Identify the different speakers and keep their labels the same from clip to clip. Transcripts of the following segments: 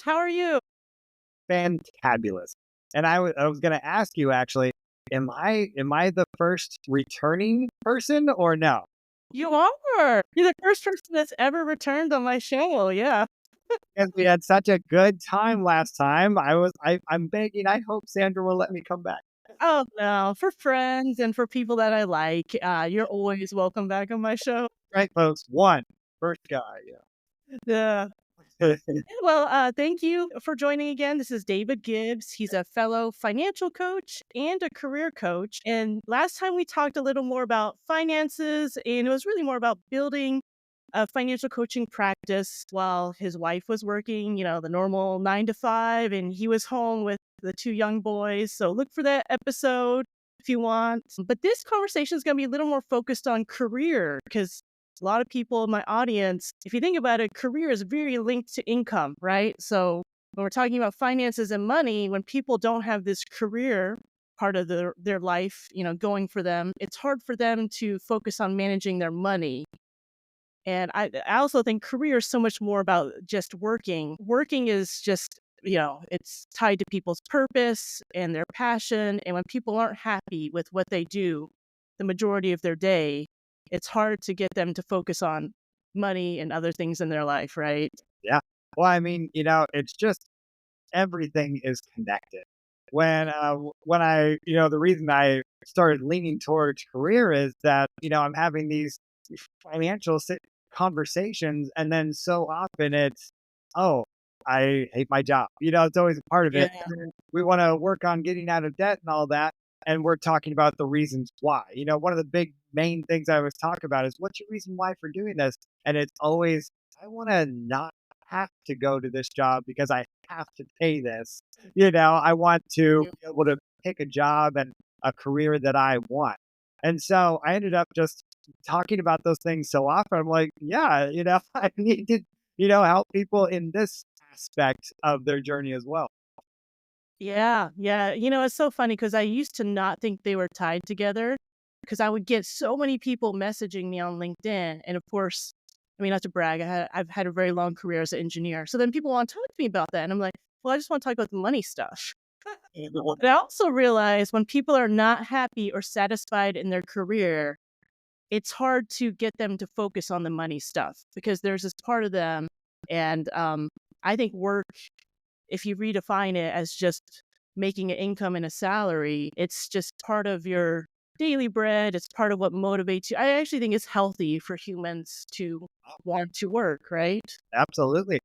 Speaker 1: How are you?
Speaker 2: Fantabulous. And I was gonna ask you actually, am I the first returning person or no?
Speaker 1: You are. You're the first person that's ever returned on my show. Yeah.
Speaker 2: Because we had such a good time last time. I'm begging, I hope Sandra will let me come back.
Speaker 1: Oh, no. For friends and for people that I like, you're always welcome back on my show.
Speaker 2: Right, folks? One, first guy,
Speaker 1: Yeah.
Speaker 2: yeah.
Speaker 1: Well, thank you for joining again. This is David Gibbs. He's a fellow financial coach and a career coach. And last time we talked a little more about finances, and it was really more about building a financial coaching practice while his wife was working, the normal 9 to 5, and he was home with the two young boys. So look for that episode if you want. But this conversation is going to be a little more focused on career because a lot of people in my audience, if you think about it, career is very linked to income, right? So when we're talking about finances and money, when people don't have this career part of their life, going for them, it's hard for them to focus on managing their money. And I also think career is so much more about just working. Working is just, it's tied to people's purpose and their passion. And when people aren't happy with what they do the majority of their day, it's hard to get them to focus on money and other things in their life, right?
Speaker 2: Yeah. Well, I mean, it's just everything is connected. The reason I started leaning towards career is that, I'm having these financial conversations, and then so often it's, oh, I hate my job. It's always a part of it.
Speaker 1: Yeah.
Speaker 2: And then we want to work on getting out of debt and all that. And we're talking about the reasons why. One of the big main things I always talk about is what's your reason why for doing this? And it's always, I want to not have to go to this job because I have to pay this. I want to be able to pick a job and a career that I want. And so I ended up just talking about those things so often. I'm like, yeah, I need to, help people in this aspect of their journey as well.
Speaker 1: Yeah. Yeah. It's so funny because I used to not think they were tied together because I would get so many people messaging me on LinkedIn. And of course, I mean, not to brag, I've had a very long career as an engineer. So then people want to talk to me about that. And I'm like, well, I just want to talk about the money stuff. But I also realize when people are not happy or satisfied in their career, it's hard to get them to focus on the money stuff because there's this part of them. And I think work, if you redefine it as just making an income and a salary, it's just part of your daily bread. It's part of what motivates you. I actually think it's healthy for humans to want to work, right?
Speaker 2: Absolutely.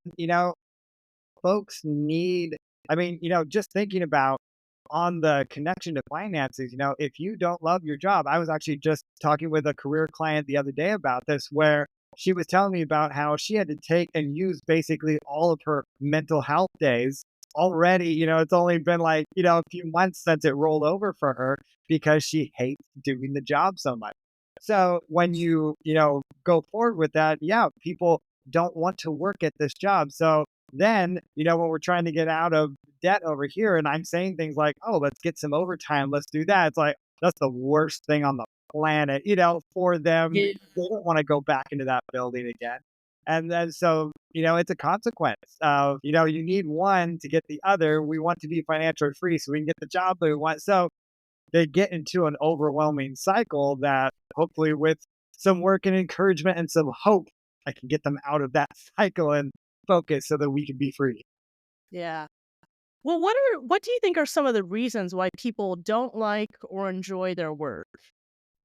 Speaker 2: Folks need, I mean, just thinking about on the connection to finances, if you don't love your job, I was actually just talking with a career client the other day about this, where she was telling me about how she had to take and use basically all of her mental health days already. It's only been like, a few months since it rolled over for her because she hates doing the job so much. So when go forward with that, yeah, people don't want to work at this job. So then, when we're trying to get out of debt over here and I'm saying things like, oh, let's get some overtime, let's do that. It's like, that's the worst thing on the planet, for them.
Speaker 1: Yeah.
Speaker 2: They don't want to go back into that building again. And then so, it's a consequence of, you need one to get the other. We want to be financially free so we can get the job that we want. So they get into an overwhelming cycle that hopefully with some work and encouragement and some hope, I can get them out of that cycle and focus so that we can be free.
Speaker 1: Yeah. Well, what do you think are some of the reasons why people don't like or enjoy their work?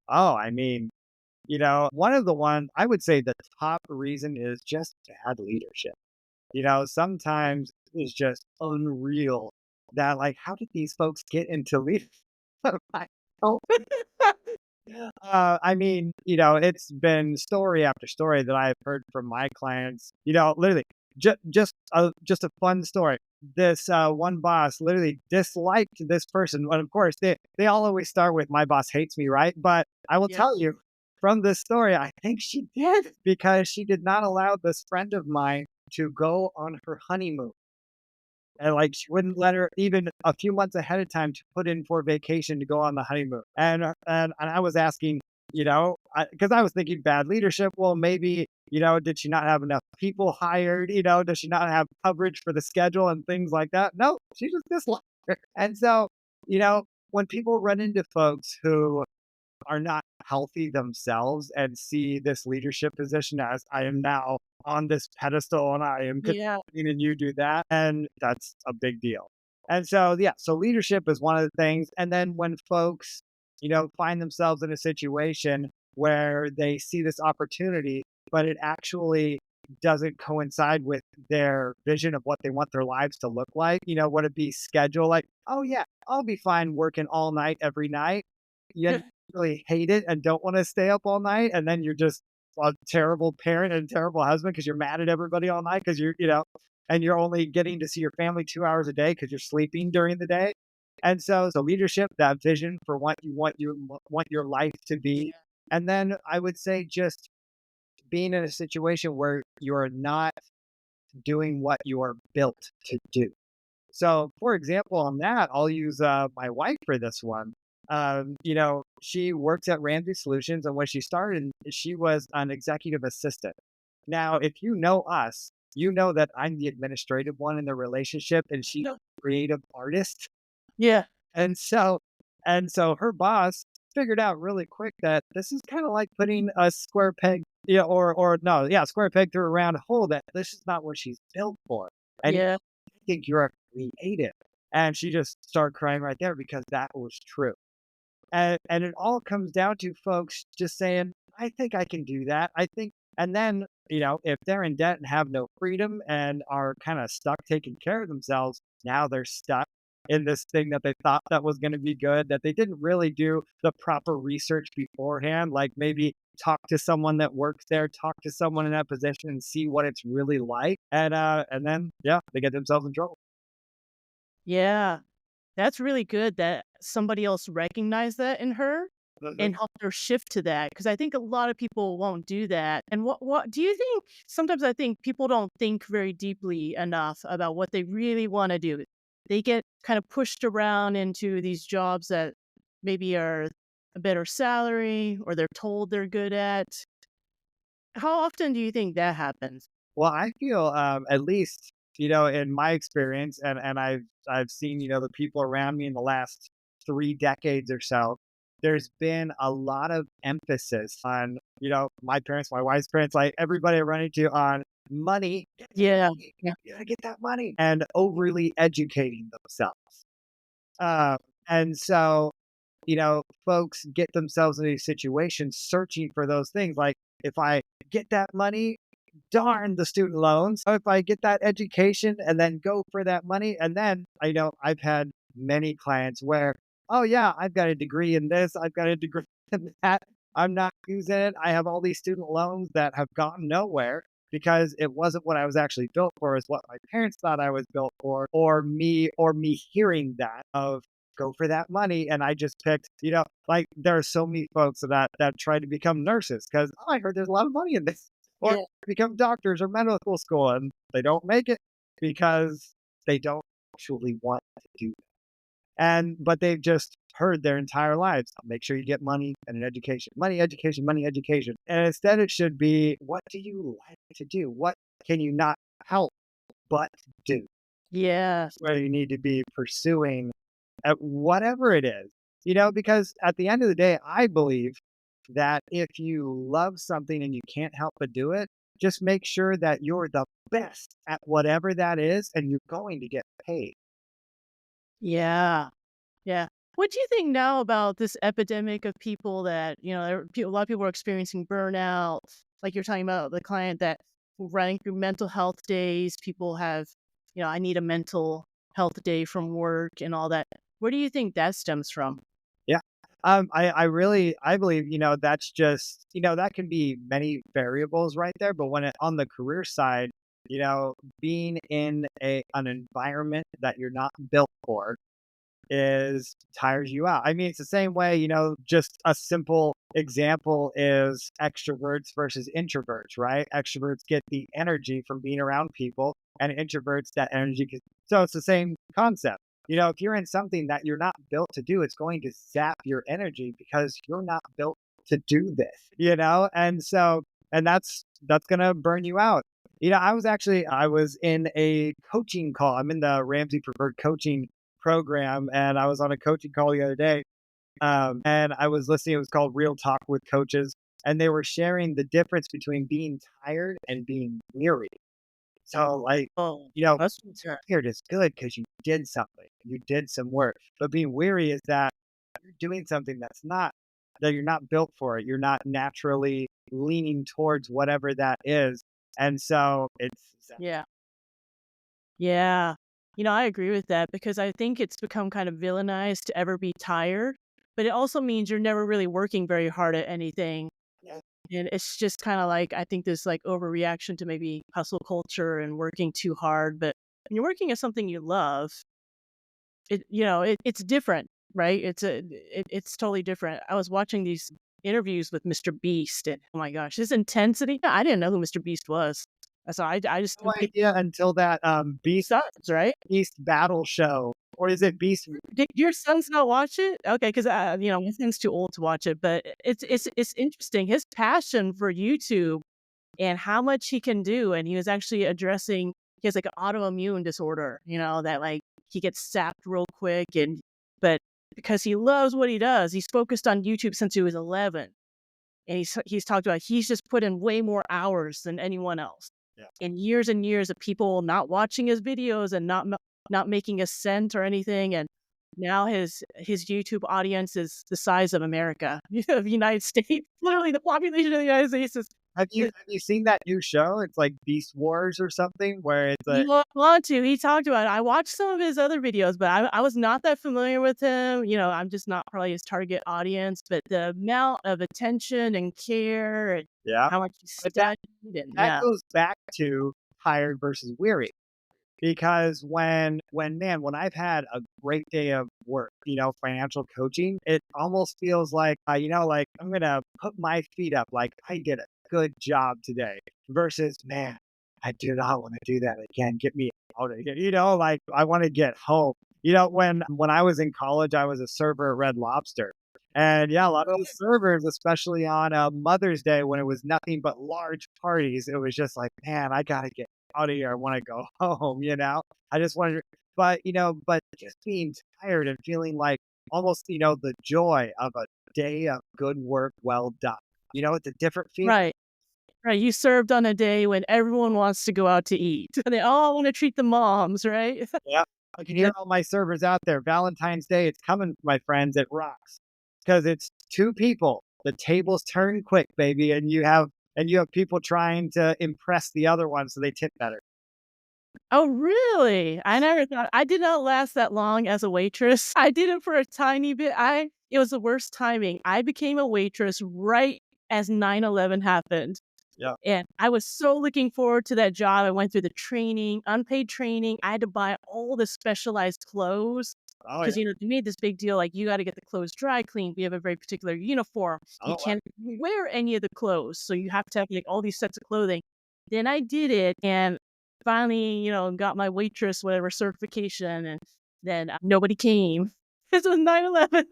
Speaker 2: Oh, I mean, one of the ones I would say the top reason is just bad leadership. Sometimes it's just unreal that, like, how did these folks get into leadership? I don't I mean, it's been story after story that I've heard from my clients. Literally, just a fun story. This one boss literally disliked this person, and of course, they all always start with "my boss hates me," right? But I will
Speaker 1: Yeah.
Speaker 2: tell you from this story, I think she did because she did not allow this friend of mine to go on her honeymoon. And, like, she wouldn't let her even a few months ahead of time to put in for vacation to go on the honeymoon. And I was asking, because I was thinking bad leadership. Well, maybe, Did she not have enough people hired? Does she not have coverage for the schedule and things like that? No, she just disliked her. And so, when people run into folks who are not healthy themselves and see this leadership position as I am now on this pedestal and I am
Speaker 1: Yeah.
Speaker 2: contributing and you do that. And that's a big deal. And so, yeah, so leadership is one of the things. And then when folks, find themselves in a situation where they see this opportunity, but it actually doesn't coincide with their vision of what they want their lives to look like. Would it be schedule like, oh, yeah, I'll be fine working all night every night. You really hate it and don't want to stay up all night. And then you're just a terrible parent and terrible husband because you're mad at everybody all night because and you're only getting to see your family 2 hours a day because you're sleeping during the day. And so leadership, that vision for what you want your life to be. And then I would say just being in a situation where you're not doing what you are built to do. So, for example, on that, I'll use my wife for this one. She works at Ramsey Solutions, and when she started, she was an executive assistant. Now, if you know us, you know that I'm the administrative one in the relationship, and she's
Speaker 1: No.
Speaker 2: a creative artist.
Speaker 1: Yeah.
Speaker 2: And so, her boss figured out really quick that this is kind of like putting a square peg, yeah, or no, yeah, square peg through a round hole. That this is not what she's built for. And
Speaker 1: Yeah.
Speaker 2: think you're a creative. And she just started crying right there because that was true. And it all comes down to folks just saying, I think I can do that. I think, and then, if they're in debt and have no freedom and are kind of stuck taking care of themselves, now they're stuck in this thing that they thought that was going to be good, that they didn't really do the proper research beforehand, like maybe talk to someone that works there, talk to someone in that position and see what it's really like. And then yeah, they get themselves in trouble.
Speaker 1: Yeah. That's really good that somebody else recognized that in her
Speaker 2: Mhm.
Speaker 1: and helped her shift to that, because I think a lot of people won't do that. And what do you think sometimes I think people don't think very deeply enough about what they really wanna do. They get kind of pushed around into these jobs that maybe are a better salary or they're told they're good at. How often do you think that happens?
Speaker 2: Well, I feel, at least, in my experience, and I've seen, the people around me in the last 3 decades or so, there's been a lot of emphasis on, my parents, my wife's parents, like everybody I run into on money. Get that
Speaker 1: Yeah.
Speaker 2: money, you gotta get that money, and overly educating themselves. Uh, and so, folks get themselves in these situations searching for those things. Like, if I get that money, darn the student loans. If I get that education and then go for that money, and then I've had many clients where, oh yeah, I've got a degree in this, I've got a degree in that. I'm not using it. I have all these student loans that have gone nowhere because it wasn't what I was actually built for, is what my parents thought I was built for, or me hearing that of go for that money. And I just picked, like there are so many folks that try to become nurses because I heard there's a lot of money in this, or
Speaker 1: Yeah.
Speaker 2: become doctors or medical school, and they don't make it because they don't actually want to do that. But they've just heard their entire lives, make sure you get money and an education, money, education, money, education. And instead it should be, what do you like to do? What can you not help but do?
Speaker 1: Yes.
Speaker 2: Where you need to be pursuing at whatever it is, because at the end of the day, I believe that if you love something and you can't help but do it, just make sure that you're the best at whatever that is and you're going to get paid.
Speaker 1: Yeah. Yeah. What do you think now about this epidemic of people that, a lot of people are experiencing burnout? Like you're talking about the client that running through mental health days. People have, I need a mental health day from work and all that. Where do you think that stems from?
Speaker 2: Yeah. I believe, that's just, that can be many variables right there. But when it on the career side, being in an environment that you're not built for is tires you out. I mean, it's the same way, just a simple example is extroverts versus introverts, right? Extroverts get the energy from being around people, and introverts that energy. So it's the same concept. If you're in something that you're not built to do, it's going to zap your energy because you're not built to do this, And so and that's gonna burn you out. I was in a coaching call. I'm in the Ramsey Preferred Coaching program, and I was on a coaching call the other day. And I was listening. It was called Real Talk with Coaches, and they were sharing the difference between being tired and being weary. So, like,
Speaker 1: Oh,
Speaker 2: you know,
Speaker 1: that's
Speaker 2: tired is good because you did something, you did some work. But being weary is that you're doing something that you're not built for it. You're not naturally leaning towards whatever that is. And so
Speaker 1: yeah. Yeah. I agree with that because I think it's become kind of villainized to ever be tired, but it also means you're never really working very hard at anything.
Speaker 2: yeah,
Speaker 1: And it's just kind of like, I think this like overreaction to maybe hustle culture and working too hard. But when you're working at something you love, it's different, right? It's totally different. I was watching these interviews with Mr. Beast, and oh my gosh, his intensity. I didn't know who Mr. Beast was. So I just
Speaker 2: no idea until that
Speaker 1: sucks, right?
Speaker 2: Beast battle show. Or is it Beast?
Speaker 1: Did your sons not watch it? Okay, because my son's too old to watch it, but it's interesting. His passion for YouTube and how much he can do, and he was actually addressing he has like an autoimmune disorder, that like he gets sapped real quick, and but because he loves what he does, he's focused on YouTube since he was 11, and he's talked about he's just put in way more hours than anyone else,
Speaker 2: Yeah.
Speaker 1: and years of people not watching his videos and not making a cent or anything, and now his YouTube audience is the size of America, of the United States. Literally, the population of the United States is
Speaker 2: Have you seen that new show? It's like Beast Wars or something where it's a
Speaker 1: you want to. He talked about it. I watched some of his other videos, but I was not that familiar with him. I'm just not probably his target audience, but the amount of attention and care and
Speaker 2: yeah.
Speaker 1: how much he
Speaker 2: But
Speaker 1: studied and
Speaker 2: that
Speaker 1: yeah.
Speaker 2: goes back to tired versus weary. Because when I've had a great day of work, financial coaching, it almost feels like, like I'm going to put my feet up, like I did a good job today versus, man, I do not want to do that again. Get me out of here. Like I want to get home. When I was in college, I was a server at Red Lobster. And yeah, a lot of those servers, especially on Mother's Day when it was nothing but large parties, it was just like, man, I got to get out of here. I want to go home. I just wanted, but just being tired and feeling like almost, the joy of a day of good work well done. It's a different feeling.
Speaker 1: Right. Right. You served on a day when everyone wants to go out to eat. And they all want to treat the moms, right?
Speaker 2: Yeah. I can hear all my servers out there. Valentine's Day, it's coming, my friends. It rocks because it's two people. The tables turn quick, baby, and you have people trying to impress the other one so they tip better.
Speaker 1: Oh, really? I never thought I did not last that long as a waitress. I did it for a tiny bit. It was the worst timing. I became a waitress right as 9/11 happened.
Speaker 2: Yeah.
Speaker 1: And I was so looking forward to that job. I went through the training, unpaid training. I had to buy all the specialized clothes
Speaker 2: Oh yeah.
Speaker 1: because they made this big deal like you got to get the clothes dry cleaned. We have a very particular uniform. You
Speaker 2: Oh,
Speaker 1: can't wear any of the clothes, so you have to have like all these sets of clothing. Then I did it and finally, got my waitress whatever certification, and then nobody came. This was 9/11.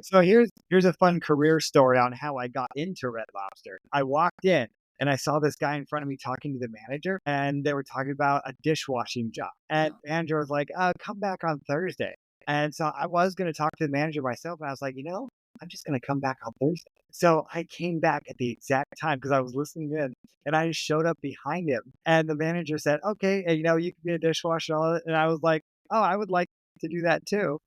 Speaker 2: so here's a fun career story on how I got into Red Lobster. I walked in and I saw this guy in front of me talking to the manager, and they were talking about a dishwashing job. And the manager was like, come back on Thursday. And so I was going to talk to the manager myself, and I was like, I'm just going to come back on Thursday. So I came back at the exact time because I was listening in, and I just showed up behind him. And the manager said, okay, and, you can be a dishwasher and all that. And I was like, oh, I would like to do that too.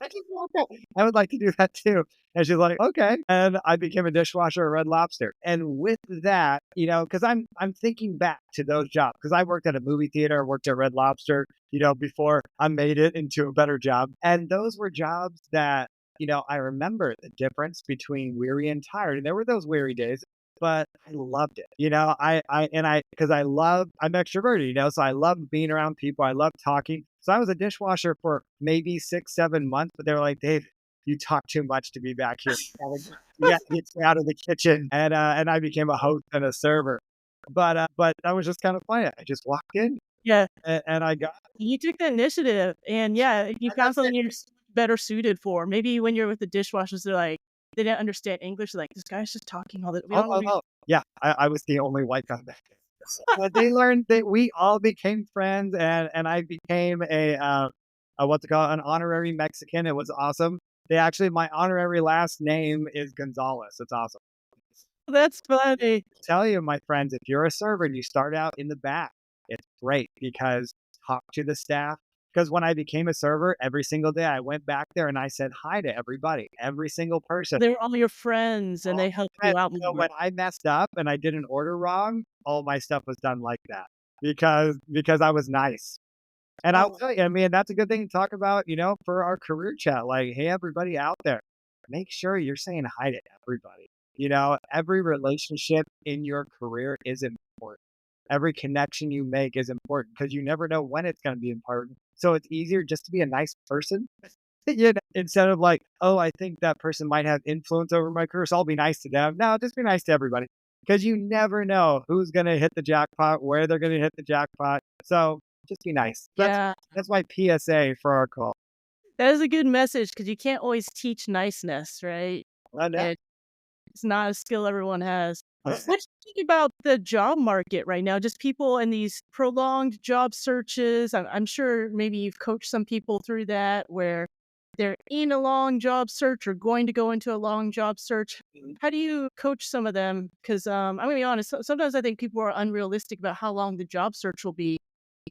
Speaker 2: I just love that. I would like to do that too. And she's like, okay. And I became a dishwasher at Red Lobster. And with that, because I'm thinking back to those jobs because I worked at a movie theater, worked at Red Lobster, before I made it into a better job. And those were jobs that, I remember the difference between weary and tired. And there were those weary days, but I loved it. Because I'm extroverted, so I love being around people. I love talking. So I was a dishwasher for maybe 6, 7 months, but they were like, Dave, you talk too much to be back here. You got to get you out of the kitchen. And I became a host and a server. But that was just kind of funny. I just walked in
Speaker 1: Yeah.
Speaker 2: and I got
Speaker 1: You took the initiative, and yeah, you
Speaker 2: and
Speaker 1: found
Speaker 2: that's it.
Speaker 1: something you're better suited for. Maybe when you're with the dishwashers, they didn't understand English. They're like, this guy's just talking all the. We
Speaker 2: Oh,
Speaker 1: don't know.
Speaker 2: oh, oh. Yeah, I was the only white guy back there. But they learned that we all became friends, and I became a what's it called, an honorary Mexican. It was awesome. They actually my honorary last name is Gonzalez. It's awesome.
Speaker 1: That's funny.
Speaker 2: Tell you, my friends, if you're a server and you start out in the back, it's great because talk to the staff. Because when I became a server, every single day I went back there and I said hi to everybody, every single person.
Speaker 1: They're all your friends and
Speaker 2: All
Speaker 1: they help
Speaker 2: my
Speaker 1: you out
Speaker 2: so
Speaker 1: more.
Speaker 2: when I messed up and I did an order wrong, all my stuff was done like that because I was nice. And I'll
Speaker 1: Oh,
Speaker 2: tell you, I mean, that's a good thing to talk about, for our career chat. Like, hey, everybody out there, make sure you're saying hi to everybody. Every relationship in your career is important. Every connection you make is important because you never know when it's going to be important. So it's easier just to be a nice person, instead of like, oh, I think that person might have influence over my career, so I'll be nice to them. No, just be nice to everybody because you never know who's going to hit the jackpot, where they're going to hit the jackpot. So just be nice. That's
Speaker 1: yeah.
Speaker 2: that's my PSA for our call.
Speaker 1: That is a good message because you can't always teach niceness, right?
Speaker 2: I know.
Speaker 1: It's not a skill everyone has. What do you think about the job market right now? Just people in these prolonged job searches. I'm sure maybe you've coached some people through that where they're in a long job search or going to go into a long job search. How do you coach some of them? Because I'm gonna be honest. Sometimes I think people are unrealistic about how long the job search will be,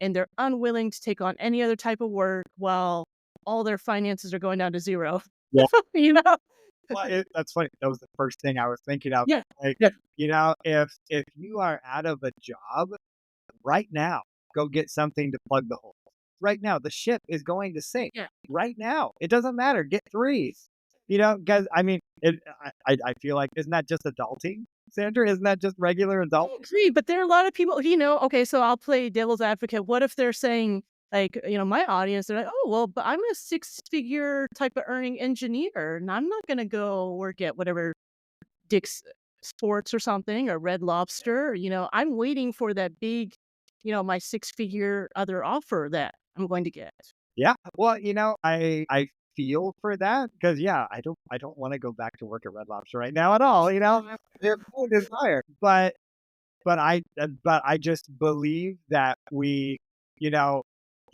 Speaker 1: and they're unwilling to take on any other type of work while all their finances are going down to zero.
Speaker 2: Yeah.
Speaker 1: you know?
Speaker 2: Well, that's funny. That was the first thing I was thinking of.
Speaker 1: Yeah.
Speaker 2: Like,
Speaker 1: Yeah.
Speaker 2: if you are out of a job right now, go get something to plug the hole. Right now, the ship is going to sink.
Speaker 1: Yeah.
Speaker 2: Right now, it doesn't matter. Get three. Because I mean, I feel like isn't that just adulting, Sandra? Isn't that just regular adult?
Speaker 1: I agree, but there are a lot of people, okay, so I'll play devil's advocate. What if they're saying, like, my audience, they're like, oh, well, but I'm a six-figure type of earning engineer, and I'm not going to go work at whatever Dick's Sports or something or Red Lobster. I'm waiting for that big, my six-figure other offer that I'm going to get.
Speaker 2: Yeah. Well, I feel for that because yeah, I don't want to go back to work at Red Lobster right now at all. I have no desire, but I just believe that you know,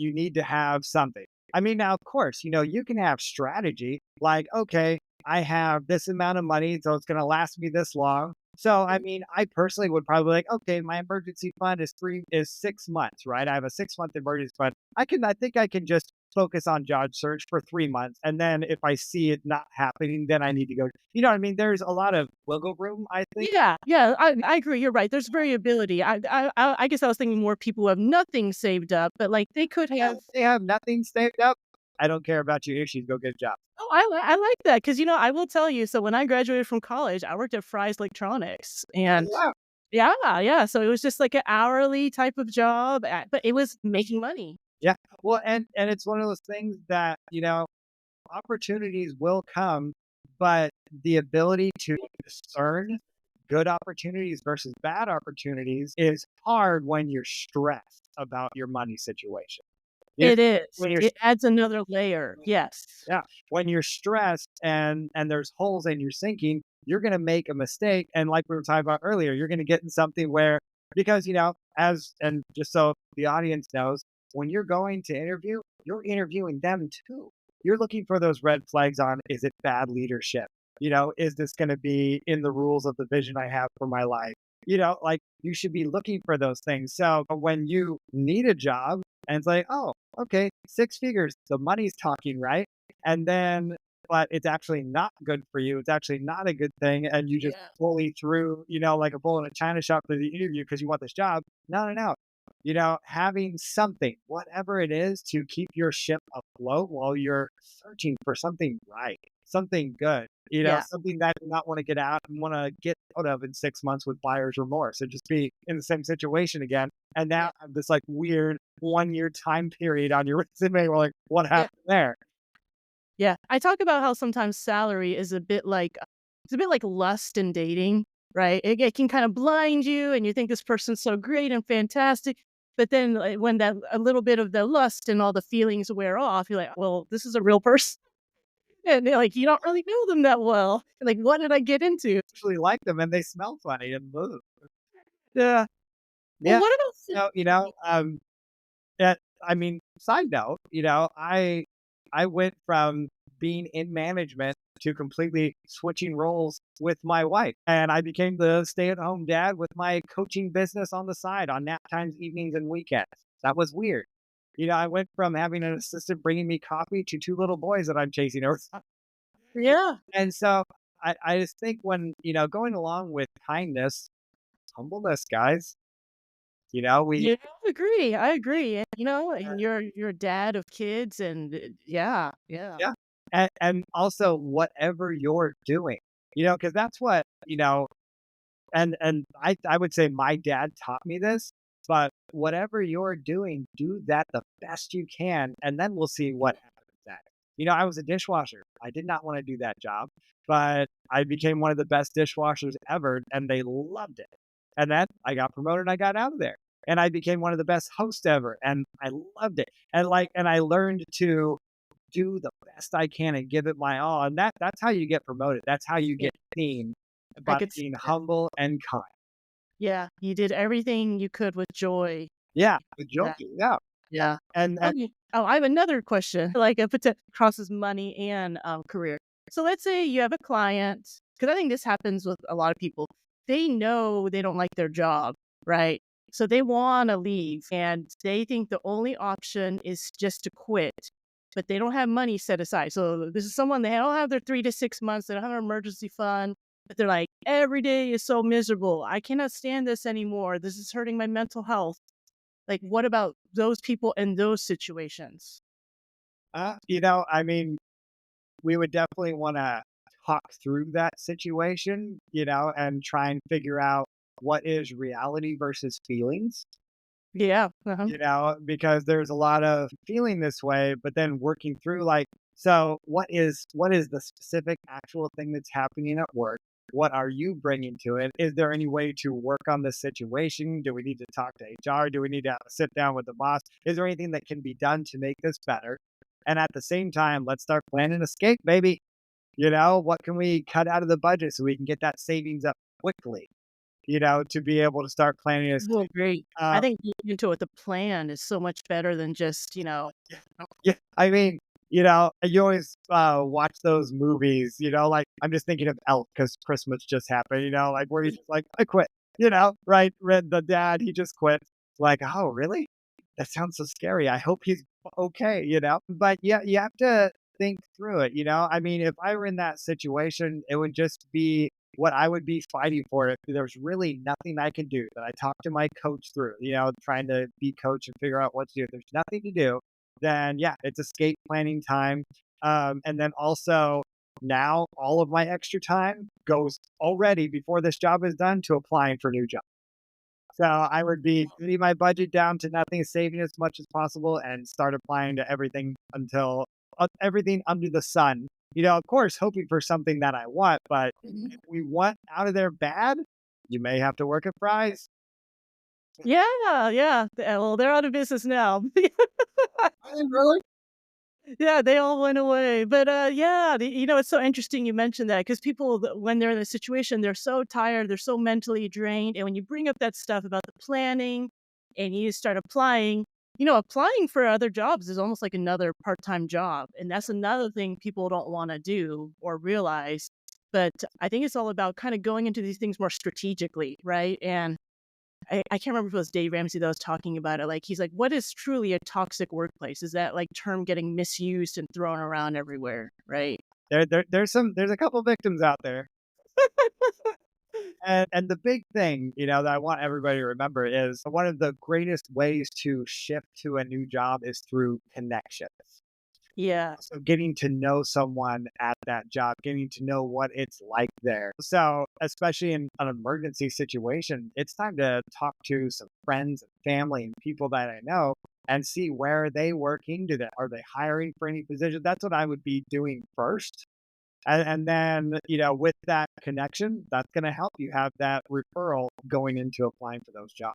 Speaker 2: you need to have something. I mean, now, of course, you can have strategy like, okay, I have this amount of money, so it's going to last me this long. So, I mean, I personally would probably like, okay, my emergency fund is 6 months, right? I have a 6 month emergency fund. I think I can just focus on job search for 3 months. And then if I see it not happening, then I need to go, you know what I mean? There's a lot of wiggle room, I think.
Speaker 1: Yeah, yeah, I agree. You're right. There's variability. I guess I was thinking more people who have nothing saved up, but like they could
Speaker 2: Yeah,
Speaker 1: have.
Speaker 2: if they have nothing saved up, I don't care about your issues, go get a job.
Speaker 1: Oh, I like that because I will tell you, so when I graduated from college, I worked at Fry's Electronics,
Speaker 2: Oh,
Speaker 1: and
Speaker 2: yeah.
Speaker 1: yeah, yeah, so it was just like an hourly type of job, but it was making money.
Speaker 2: Yeah. Well, and it's one of those things that, opportunities will come, but the ability to discern good opportunities versus bad opportunities is hard when you're stressed about your money situation. You
Speaker 1: It is.
Speaker 2: when you're
Speaker 1: It adds another layer. Yes.
Speaker 2: Yeah, when you're stressed and there's holes and you're sinking, you're gonna make a mistake. And like we were talking about earlier, you're gonna get in something where because as and just so the audience knows, when you're going to interview, you're interviewing them too. You're looking for those red flags on is it bad leadership? Is this gonna be in the rules of the vision I have for my life? Like you should be looking for those things. So when you need a job and it's like, oh, okay, 6 figures, the money's talking, right? And then, but it's actually not good for you. It's actually not a good thing. And you just
Speaker 1: Yeah.
Speaker 2: fully threw, like a bull in a china shop for the interview because you want this job. No, no, no. Having something, whatever it is, to keep your ship afloat while you're searching for something right, something good,
Speaker 1: Yeah.
Speaker 2: something that you not want to get out and want to get out of in 6 months with buyer's remorse and just be in the same situation again. And now
Speaker 1: Yeah.
Speaker 2: have this like weird 1 year time period on your resume. We're like, what
Speaker 1: Yeah.
Speaker 2: happened there?
Speaker 1: Yeah. I talk about how sometimes salary is a bit like it's a bit like lust in dating, right? It can kind of blind you and you think this person's so great and fantastic. But then when that a little bit of the lust and all the feelings wear off, you're like, well, this is a real person. And they're like, you don't really know them that well. Like, what did I get into?
Speaker 2: Actually like them and they smell funny and ugh.
Speaker 1: Yeah. Well,
Speaker 2: Yeah.
Speaker 1: what about
Speaker 2: So, yeah, I mean, side note, I went from being in management to completely switching roles with my wife. And I became the stay-at-home dad with my coaching business on the side on nap times, evenings, and weekends. That was weird. I went from having an assistant bringing me coffee to two little boys that I'm chasing over.
Speaker 1: yeah.
Speaker 2: And so I just think when, going along with kindness, humbleness, guys, we
Speaker 1: Yeah, I agree. I agree. And, and you're a dad of kids, and yeah, yeah,
Speaker 2: yeah. And also whatever you're doing, because that's what, and I would say my dad taught me this, but whatever you're doing, do that the best you can, and then we'll see what happens next. I was a dishwasher. I did not want to do that job, but I became one of the best dishwashers ever, and they loved it. And then I got promoted and I got out of there. And I became one of the best hosts ever, and I loved it. And I learned to do the best I can and give it my all. And that's how you get promoted. That's how you
Speaker 1: yeah.
Speaker 2: get seen,
Speaker 1: I
Speaker 2: by
Speaker 1: could see
Speaker 2: being
Speaker 1: that.
Speaker 2: humble and kind.
Speaker 1: Yeah, you did everything you could with joy.
Speaker 2: Yeah, with
Speaker 1: That
Speaker 2: joking, yeah.
Speaker 1: yeah.
Speaker 2: And
Speaker 1: Okay. Oh, I have another question. Like a potential crosses money and career. So let's say you have a client, because I think this happens with a lot of people. They know they don't like their job, right? So they want to leave, and they think the only option is just to quit, but they don't have money set aside. So this is someone, they don't have their 3 to 6 months. They don't have an emergency fund, but they're like, every day is so miserable. I cannot stand this anymore. This is hurting my mental health. Like, what about those people in those situations?
Speaker 2: I mean, we would definitely wanna talk through that situation, and try and figure out what is reality versus feelings.
Speaker 1: Yeah,
Speaker 2: Because there's a lot of feeling this way, but then working through like, so what is the specific actual thing that's happening at work? What are you bringing to it? Is there any way to work on this situation? Do we need to talk to HR? Do we need to have a sit down with the boss? Is there anything that can be done to make this better? And at the same time, let's start planning escape, baby. What can we cut out of the budget so we can get that savings up quickly, to be able to start planning
Speaker 1: well,
Speaker 2: escape?
Speaker 1: great. I
Speaker 2: Uh,
Speaker 1: think getting into it, the plan is so much better than just,
Speaker 2: Yeah, I mean, you always watch those movies, like I'm just thinking of Elf because Christmas just happened, like where he's just like, I quit, right? Read the dad, he just quit. Like, oh, really? That sounds so scary. I hope he's okay, But yeah, you have to think through it, I mean, if I were in that situation, it would just be what I would be fighting for. If there's really nothing I can do, that I talk to my coach through, trying to be coach and figure out what to do. If there's nothing to do, then yeah, it's escape planning time. And then also now all of my extra time goes already before this job is done to applying for new jobs. So I would be getting my budget down to nothing, saving as much as possible, and start applying to everything until everything under the sun. Of course, hoping for something that I want, but if we want out of there bad, you may have to work at Fry's.
Speaker 1: yeah, yeah. Well, they're out of business now.
Speaker 2: Really?
Speaker 1: Yeah, they all went away. But yeah, it's so interesting you mentioned that because people, when they're in a situation, they're so tired, they're so mentally drained. And when you bring up that stuff about the planning and you start applying, applying for other jobs is almost like another part time job. And that's another thing people don't want to do or realize. But I think it's all about kind of going into these things more strategically, right? And I can't remember if it was Dave Ramsey that was talking about it. Like, he's like, what is truly a toxic workplace? Is that like term getting misused and thrown around everywhere, right?
Speaker 2: There's a couple victims out there. And the big thing, that I want everybody to remember is one of the greatest ways to shift to a new job is through connections.
Speaker 1: Yeah.
Speaker 2: So getting to know someone at that job, getting to know what it's like there. So especially in an emergency situation, it's time to talk to some friends and family and people that I know and see where are they working. Are they hiring for any position? That's what I would be doing first. And then, with that connection, that's going to help you have that referral going into applying for those jobs.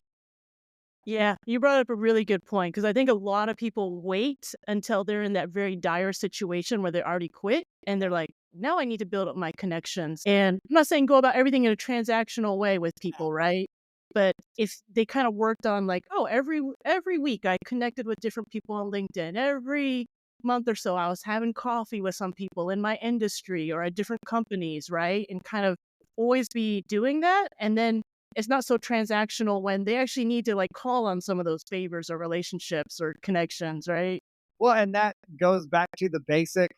Speaker 1: Yeah, you brought up a really good point because I think a lot of people wait until they're in that very dire situation where they already quit and they're like, now I need to build up my connections. And I'm not saying go about everything in a transactional way with people, right? But if they kind of worked on like, oh, every week I connected with different people on LinkedIn. Every month or so I was having coffee with some people in my industry or at different companies, right? And kind of always be doing that. And then it's not so transactional when they actually need to like call on some of those favors or relationships or connections, right?
Speaker 2: Well, and that goes back to the basic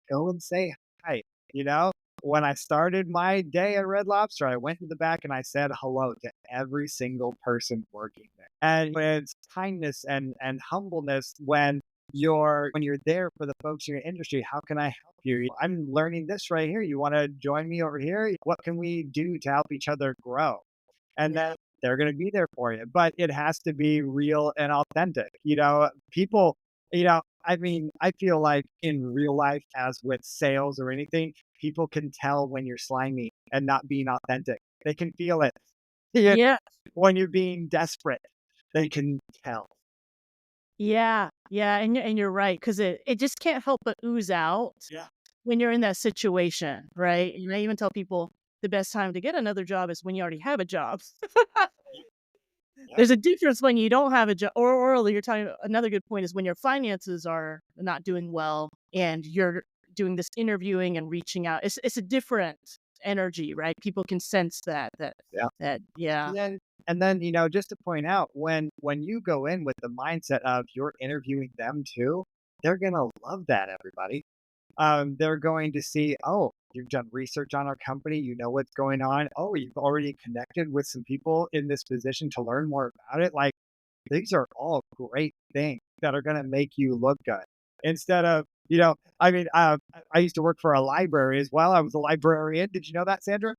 Speaker 2: go and say hi. You know, when I started my day at Red Lobster, I went to the back and I said hello to every single person working there. And it's kindness and humbleness when you're there for the folks in your industry. How can I help you? I'm learning this right here. You want to join me over here? What can we do to help each other grow? And then they're going to be there for you. But it has to be real and authentic. People, I mean, I feel like in real life, as with sales or anything, people can tell when you're slimy and not being authentic. They can feel it. Yeah.
Speaker 1: Yeah.
Speaker 2: When you're being desperate, they can tell.
Speaker 1: Yeah. Yeah. And you're right. Cause it just can't help but ooze out
Speaker 2: Yeah.
Speaker 1: when you're in that situation, right? And I even tell people the best time to get another job is when you already have a job.
Speaker 2: Yeah.
Speaker 1: There's a difference when you don't have a job, or you're talking another good point is when your finances are not doing well and you're doing this interviewing and reaching out. It's a different energy, right? People can sense
Speaker 2: Yeah.
Speaker 1: that yeah.
Speaker 2: And then, just to point out, when you go in with the mindset of you're interviewing them too, they're gonna love that, everybody. They're going to see, oh, you've done research on our company, you know what's going on. Oh, you've already connected with some people in this position to learn more about it. Like these are all great things that are going to make you look good. Instead of, I mean, I used to work for a library as well. I was a librarian. Did you know that, Sandra?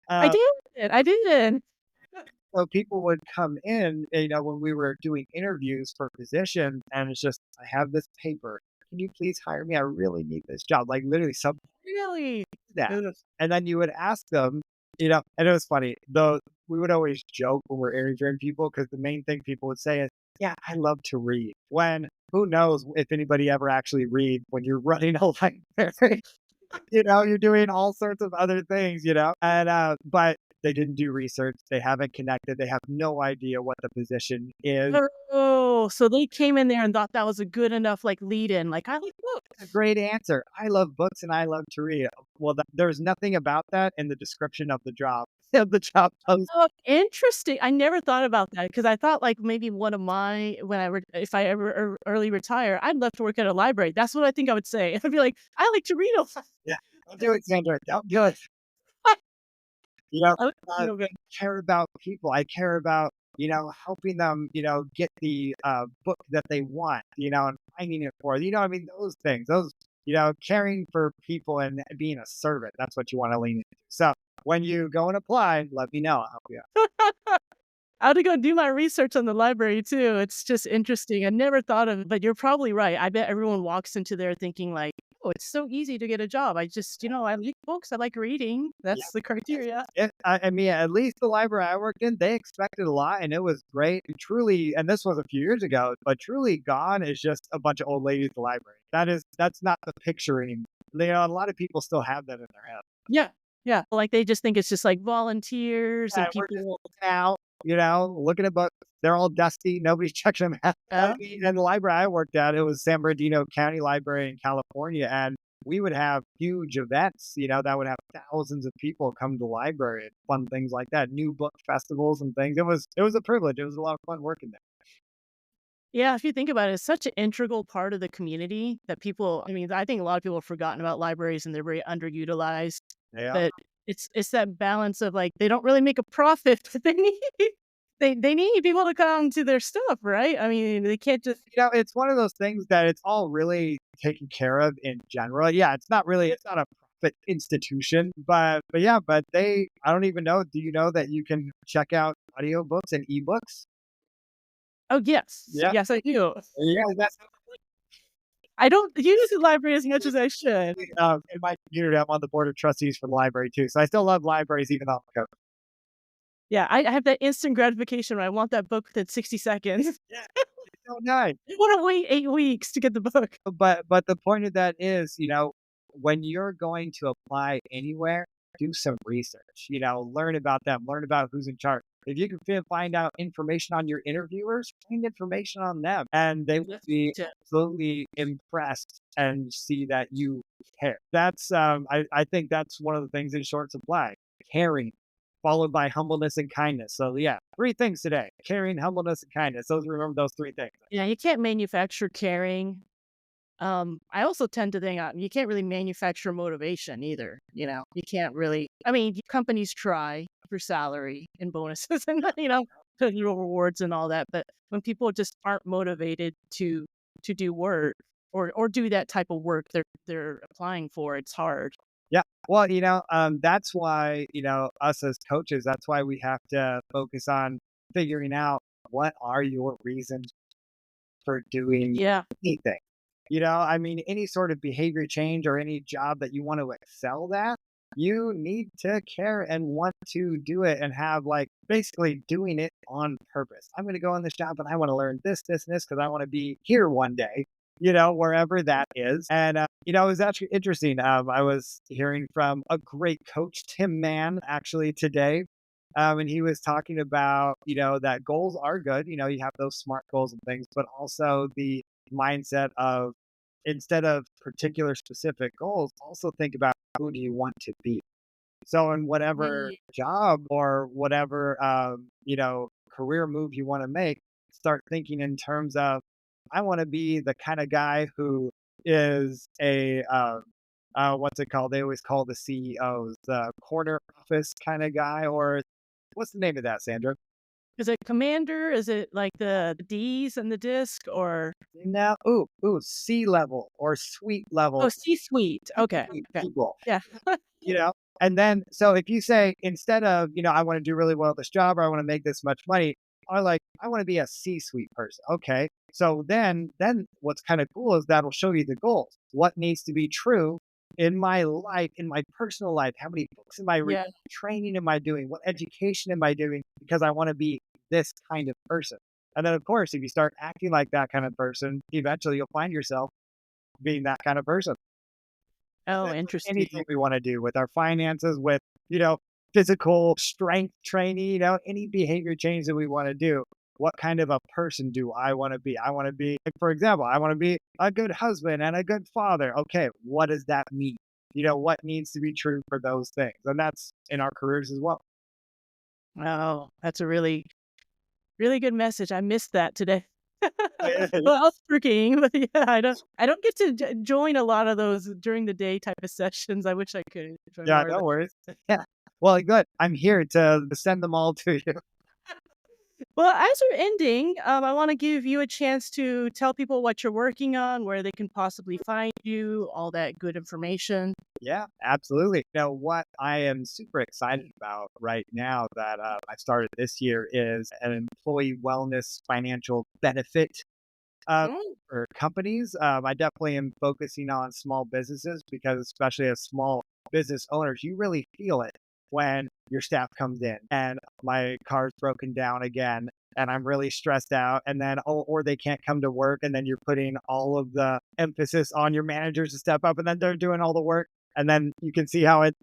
Speaker 1: I
Speaker 2: Uh,
Speaker 1: did. I did.
Speaker 2: so people would come in, when we were doing interviews for positions, and it's just, I have this paper. Can you please hire me? I really need this job. Like literally, some
Speaker 1: Really?
Speaker 2: that.
Speaker 1: Ugh.
Speaker 2: And then you would ask them, and it was funny, though we would always joke when we're interviewing people because the main thing people would say is, yeah, I love to read. When who knows if anybody ever actually read when you're running a library. You're doing all sorts of other things, but they didn't do research. They haven't connected. They have no idea what the position is.
Speaker 1: Oh, so they came in there and thought that was a good enough like lead in. Like I like
Speaker 2: A
Speaker 1: books.
Speaker 2: great answer. I love books and I love to read. Well, there's nothing about that in the description of the job. Of the job post.
Speaker 1: Oh, interesting. I never thought about that because I thought like maybe one of my when if I ever early retire, I'd love to work at a library. That's what I think I would say. I'd be like, I like to read a lot.
Speaker 2: Yeah, don't do it, Sandra. Don't do it. You know,
Speaker 1: I like to
Speaker 2: I
Speaker 1: read a bit.
Speaker 2: care about people. I care about, helping them, get the book that they want, and finding it for, I mean, those things, caring for people and being a servant. That's what you want to lean into. So when you go and apply, let me know. I'll help you out.
Speaker 1: I have to go do my research on the library too. It's just interesting. I never thought of it, but you're probably right. I bet everyone walks into there thinking like, oh, it's so easy to get a job. I just, I like books. I like reading.
Speaker 2: Yeah.
Speaker 1: That's the criteria.
Speaker 2: I mean, at least the library I worked in, they expected a lot, and it was great. And truly, and this was a few years ago, but truly gone is just a bunch of old ladies at the library. That's not the picture anymore. A lot of people still have that in their head.
Speaker 1: Yeah. Yeah. Like they just think it's just like volunteers
Speaker 2: Yeah,
Speaker 1: and
Speaker 2: we're just
Speaker 1: people.
Speaker 2: out, looking at books. They're all dusty. Nobody's checking them out. I mean, and the library I worked at, it was San Bernardino County Library in California, and we would have huge events, that would have thousands of people come to the library and fun things like that, new book festivals and things. It was a privilege. It was a lot of fun working there.
Speaker 1: Yeah, if you think about it, it's such an integral part of the community that people I mean, I think a lot of people have forgotten about libraries and they're very underutilized,
Speaker 2: Yeah.
Speaker 1: but it's that balance of, like, they don't really make a profit, but they need people to come to their stuff, right? I mean, they can't just
Speaker 2: It's one of those things that it's all really taken care of in general. Yeah, it's not a profit institution, but yeah, but I don't even know. Do you know that you can check out audiobooks and ebooks?
Speaker 1: Oh, yes.
Speaker 2: Yeah.
Speaker 1: Yes, I do.
Speaker 2: Yeah, that's
Speaker 1: I don't use the library as much as I should.
Speaker 2: in my community. I'm on the board of trustees for the library too, so I still love libraries even though I'm a coach.
Speaker 1: Yeah, I have that instant gratification where I want that book within 60 seconds.
Speaker 2: Yeah, it's so nice.
Speaker 1: I wanna wait 8 weeks to get the book.
Speaker 2: But the point of that is, when you're going to apply anywhere, do some research, learn about them, learn about who's in charge. If you can find out information on your interviewers, find information on them, and they will
Speaker 1: Yes.
Speaker 2: be
Speaker 1: Yeah.
Speaker 2: absolutely impressed and see that you care. I think that's one of the things in short supply: caring, followed by humbleness and kindness. So yeah, three things today: caring, humbleness, and kindness. Remember those three things.
Speaker 1: Yeah, you can't manufacture caring. I also tend to think, you can't really manufacture motivation either, you know? You can't really I mean, companies try for salary and bonuses and, rewards and all that, but when people just aren't motivated to do work or do that type of work they're applying for, it's hard.
Speaker 2: Yeah. Well, that's why, us as coaches, that's why we have to focus on figuring out what are your reasons for doing
Speaker 1: Yeah.
Speaker 2: anything. I mean, any sort of behavior change or any job that you want to excel at, you need to care and want to do it and have like basically doing it on purpose. I'm going to go in this job and I want to learn this, this, and this because I want to be here one day, wherever that is. And, it was actually interesting. I was hearing from a great coach, Tim Mann, actually today. And he was talking about, that goals are good. You have those SMART goals and things, but also the mindset of instead of particular specific goals, also think about who do you want to be. So in whatever
Speaker 1: Mm.
Speaker 2: job or whatever career move you want to make, start thinking in terms of I want to be the kind of guy who is a what's it called? They always call the CEOs the corner office kind of guy, or what's the name of that, Sandra?
Speaker 1: Is it commander? Is it like the Ds and the disc or
Speaker 2: No, C level or suite
Speaker 1: oh,
Speaker 2: level
Speaker 1: C-suite. Okay, okay.
Speaker 2: people.
Speaker 1: Yeah.
Speaker 2: You know? And then, so if you say, instead of, I want to do really well at this job or I want to make this much money, or like, I want to be a C-suite person. Okay. So then what's kind of cool is that'll show you the goals. What needs to be true in my life, in my personal life? How many books am I reading?
Speaker 1: Yeah.
Speaker 2: Training am I doing? What education am I doing? Because I want to be this kind of person. And then, of course, if you start acting like that kind of person, eventually you'll find yourself being that kind of person.
Speaker 1: Oh,
Speaker 2: That's with
Speaker 1: interesting.
Speaker 2: anything we wanna do with our finances, with, physical strength training, any behavior change that we wanna do. What kind of a person do I wanna be? I wanna be like, for example, I wanna be a good husband and a good father. Okay, what does that mean? What needs to be true for those things? And that's in our careers as well.
Speaker 1: Oh, that's a really, really good message. I missed that today. Well, I was working, but yeah, I don't get to join a lot of those during the day type of sessions. I wish I could join
Speaker 2: Yeah,
Speaker 1: more of
Speaker 2: no
Speaker 1: that.
Speaker 2: worries. Yeah. Well, good. I'm here to send them all to you.
Speaker 1: Well, as we're ending, I want to give you a chance to tell people what you're working on, where they can possibly find you, all that good information.
Speaker 2: Yeah, absolutely. Now, what I am super excited about right now that I started this year is an employee wellness financial benefit
Speaker 1: Mm.
Speaker 2: for companies. I definitely am focusing on small businesses because, especially as small business owners, you really feel it when your staff comes in and my car's broken down again and I'm really stressed out. And then, or they can't come to work. And then you're putting all of the emphasis on your managers to step up and then they're doing all the work. And then you can see how it,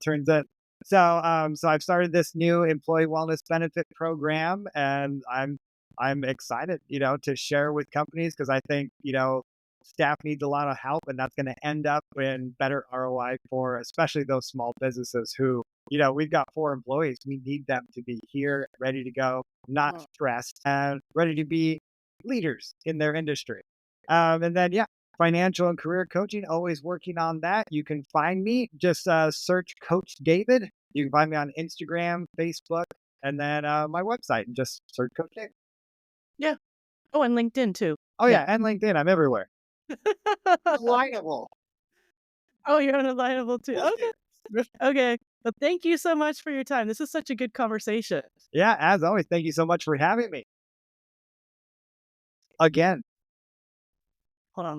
Speaker 2: turns in. So I've started this new employee wellness benefit program and I'm excited, to share with companies because I think, staff needs a lot of help and that's going to end up in better ROI for especially those small businesses who, we've got 4 employees. We need them to be here, ready to go, not
Speaker 1: Oh,
Speaker 2: stressed, and ready to be leaders in their industry. And then, yeah, financial and career coaching, always working on that. You can find me, just search Coach David. You can find me on Instagram, Facebook, and then my website and just search Coach David.
Speaker 1: yeah. Oh, and LinkedIn too.
Speaker 2: Oh
Speaker 1: Yeah.
Speaker 2: yeah, and LinkedIn, I'm everywhere. Reliable.
Speaker 1: Oh, you're unalienable too. Okay. Okay. But thank you so much for your time. This is such a good conversation.
Speaker 2: Yeah, as always, thank you so much for having me. Again.
Speaker 1: Hold on.